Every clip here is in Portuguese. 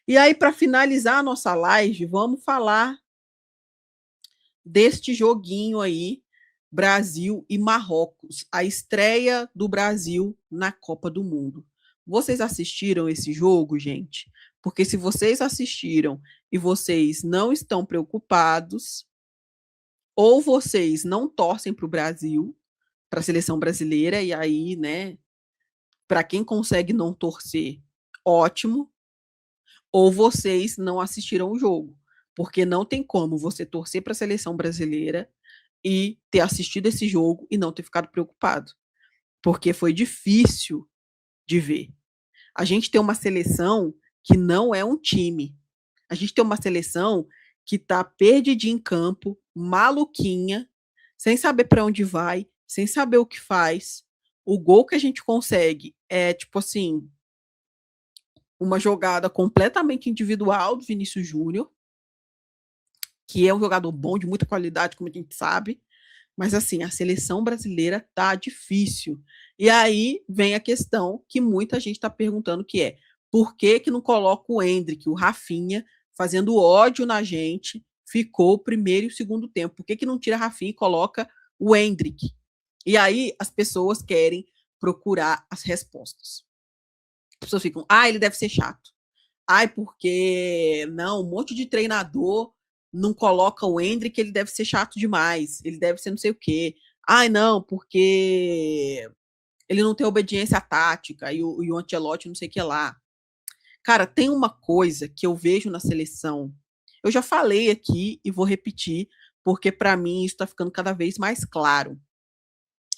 E aí, para finalizar a nossa live, vamos falar deste joguinho aí, Brasil e Marrocos, a estreia do Brasil na Copa do Mundo. Vocês assistiram esse jogo, gente? Porque se vocês assistiram e vocês não estão preocupados, ou vocês não torcem para o Brasil, para a seleção brasileira, e aí, né, para quem consegue não torcer, ótimo, ou vocês não assistiram o jogo, porque não tem como você torcer para a seleção brasileira e ter assistido esse jogo e não ter ficado preocupado, porque foi difícil de ver. A gente tem uma seleção que não é um time. A gente tem uma seleção que está perdidinha em campo, maluquinha, sem saber para onde vai, sem saber o que faz. O gol que a gente consegue é, tipo assim, uma jogada completamente individual do Vinícius Júnior, que é um jogador bom, de muita qualidade, como a gente sabe, mas assim, a seleção brasileira tá difícil. E aí vem a questão que muita gente está perguntando, que é por que que não coloca o Endrick, o Rafinha, fazendo ódio na gente, ficou o primeiro e o segundo tempo? Por que que não tira Rafinha e coloca o Endrick? E aí as pessoas querem procurar as respostas. As pessoas ficam, ele deve ser chato. Porque não, um monte de treinador não coloca o Endrick, ele deve ser chato demais, ele deve ser não sei o quê. Não, porque ele não tem obediência tática e o Ancelotti não sei o que lá. Cara, tem uma coisa que eu vejo na seleção. Eu já falei aqui e vou repetir, porque para mim isso está ficando cada vez mais claro.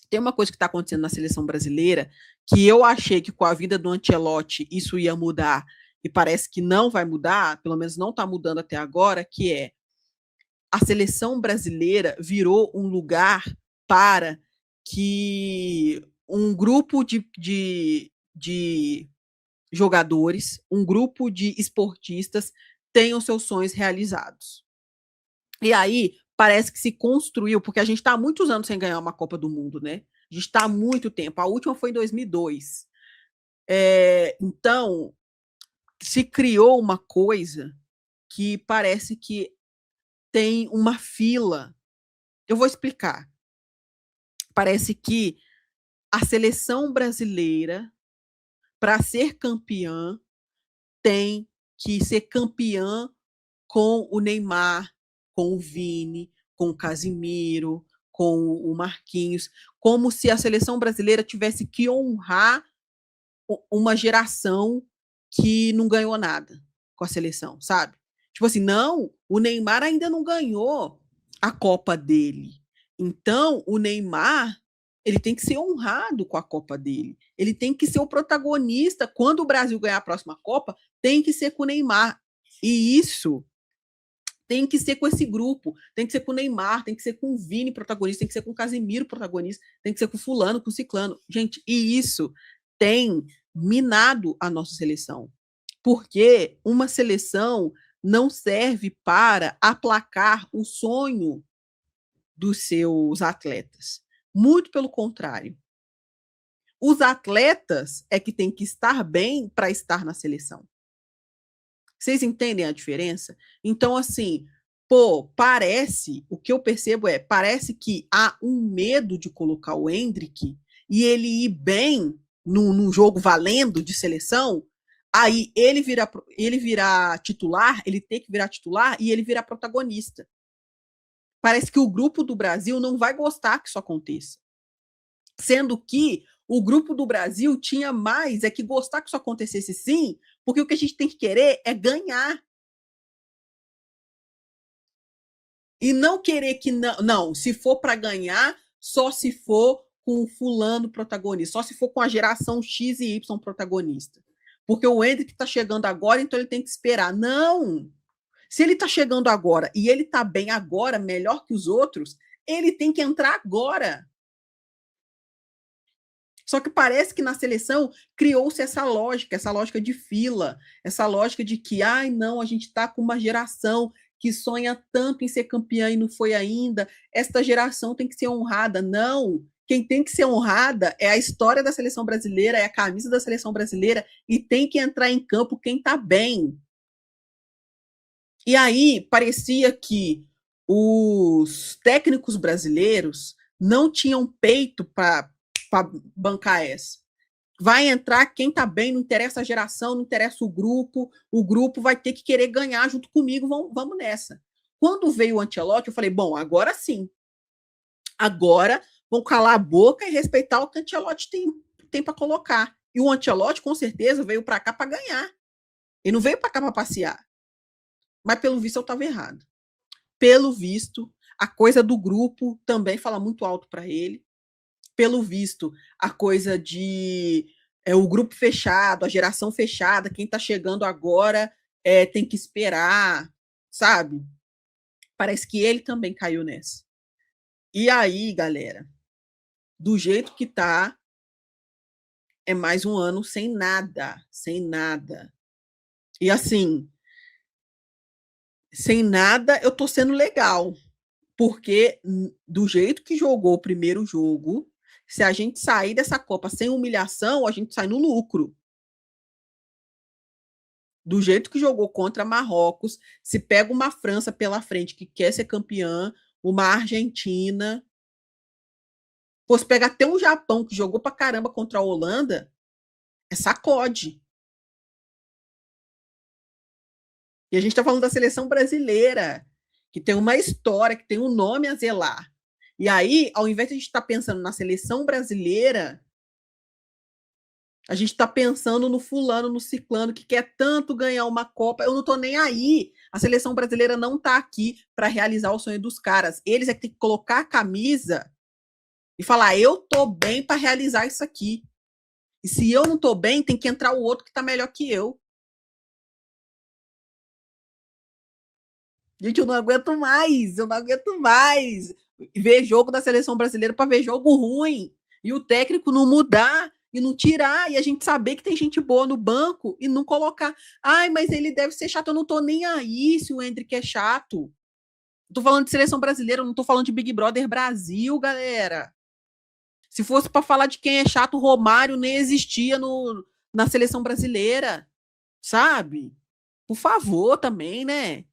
Tem uma coisa que está acontecendo na seleção brasileira que eu achei que com a vida do Ancelotti isso ia mudar e parece que não vai mudar, pelo menos não está mudando até agora, que é a seleção brasileira virou um lugar para que um grupo de jogadores, um grupo de esportistas tenham seus sonhos realizados. E aí parece que se construiu, porque a gente está há muitos anos sem ganhar uma Copa do Mundo, né? A gente está há muito tempo. A última foi em 2002. Então, se criou uma coisa que parece que tem uma fila. Eu vou explicar. Parece que a seleção brasileira, para ser campeã, tem que ser campeã com o Neymar, com o Vini, com o Casimiro, com o Marquinhos, como se a seleção brasileira tivesse que honrar uma geração que não ganhou nada com a seleção, sabe? Tipo assim, não, o Neymar ainda não ganhou a Copa dele. Então, o Neymar, ele tem que ser honrado com a Copa dele. Ele tem que ser o protagonista. Quando o Brasil ganhar a próxima Copa, tem que ser com o Neymar. E isso tem que ser com esse grupo, tem que ser com o Neymar, tem que ser com o Vini protagonista, tem que ser com o Casemiro protagonista, tem que ser com o fulano, com o ciclano. Gente, e isso tem minado a nossa seleção. Porque uma seleção não serve para aplacar o sonho dos seus atletas. Muito pelo contrário. Os atletas é que têm que estar bem para estar na seleção. Vocês entendem a diferença? Então, assim, o que eu percebo parece que há um medo de colocar o Endrick e ele ir bem num jogo valendo de seleção, aí ele virar titular, ele tem que virar titular e ele virar protagonista. Parece que o grupo do Brasil não vai gostar que isso aconteça. Sendo que o grupo do Brasil tinha mais que gostar que isso acontecesse sim, porque o que a gente tem que querer é ganhar. E não querer que não, se for para ganhar, só se for com o fulano protagonista, só se for com a geração X e Y protagonista. Porque o Endrick está chegando agora, então ele tem que esperar. Não! Se ele está chegando agora e ele está bem agora, melhor que os outros, ele tem que entrar agora. Só que parece que na seleção criou-se essa lógica de fila, essa lógica de que, não, a gente está com uma geração que sonha tanto em ser campeã e não foi ainda, esta geração tem que ser honrada. Não, quem tem que ser honrada é a história da seleção brasileira, é a camisa da seleção brasileira, e tem que entrar em campo quem está bem. E aí parecia que os técnicos brasileiros não tinham peito para bancar essa. Vai entrar quem está bem, não interessa a geração, não interessa o grupo vai ter que querer ganhar junto comigo, vamos nessa. Quando veio o Ancelotti, eu falei, bom, agora sim. Agora vão calar a boca e respeitar o que o Ancelotti tem para colocar. E o Ancelotti, com certeza, veio para cá para ganhar. Ele não veio para cá para passear. Mas, pelo visto, eu estava errado. Pelo visto, a coisa do grupo também fala muito alto para ele. Pelo visto, a coisa de o grupo fechado, a geração fechada, quem está chegando agora tem que esperar, sabe? Parece que ele também caiu nessa. E aí, galera, do jeito que tá, é mais um ano sem nada, sem nada. E assim, sem nada, eu tô sendo legal, porque do jeito que jogou o primeiro jogo, se a gente sair dessa Copa sem humilhação, a gente sai no lucro. Do jeito que jogou contra Marrocos, se pega uma França pela frente que quer ser campeã, uma Argentina, pô, se pega até um Japão que jogou pra caramba contra a Holanda, é sacode. E a gente tá falando da seleção brasileira, que tem uma história, que tem um nome a zelar. E aí, ao invés de a gente estar pensando na seleção brasileira, a gente está pensando no fulano, no ciclano, que quer tanto ganhar uma Copa. Eu não tô nem aí. A seleção brasileira não tá aqui para realizar o sonho dos caras. Eles é que tem que colocar a camisa e falar: eu tô bem para realizar isso aqui. E se eu não tô bem, tem que entrar o outro que tá melhor que eu. Gente, eu não aguento mais. Eu não aguento mais ver jogo da seleção brasileira para ver jogo ruim. E o técnico não mudar e não tirar, e a gente saber que tem gente boa no banco e não colocar. Ai, mas ele deve ser chato. Eu não tô nem aí se o Hendrick é chato. Eu tô falando de seleção brasileira, eu não tô falando de Big Brother Brasil, galera. Se fosse para falar de quem é chato, o Romário nem existia na seleção brasileira, sabe? Por favor, também, né?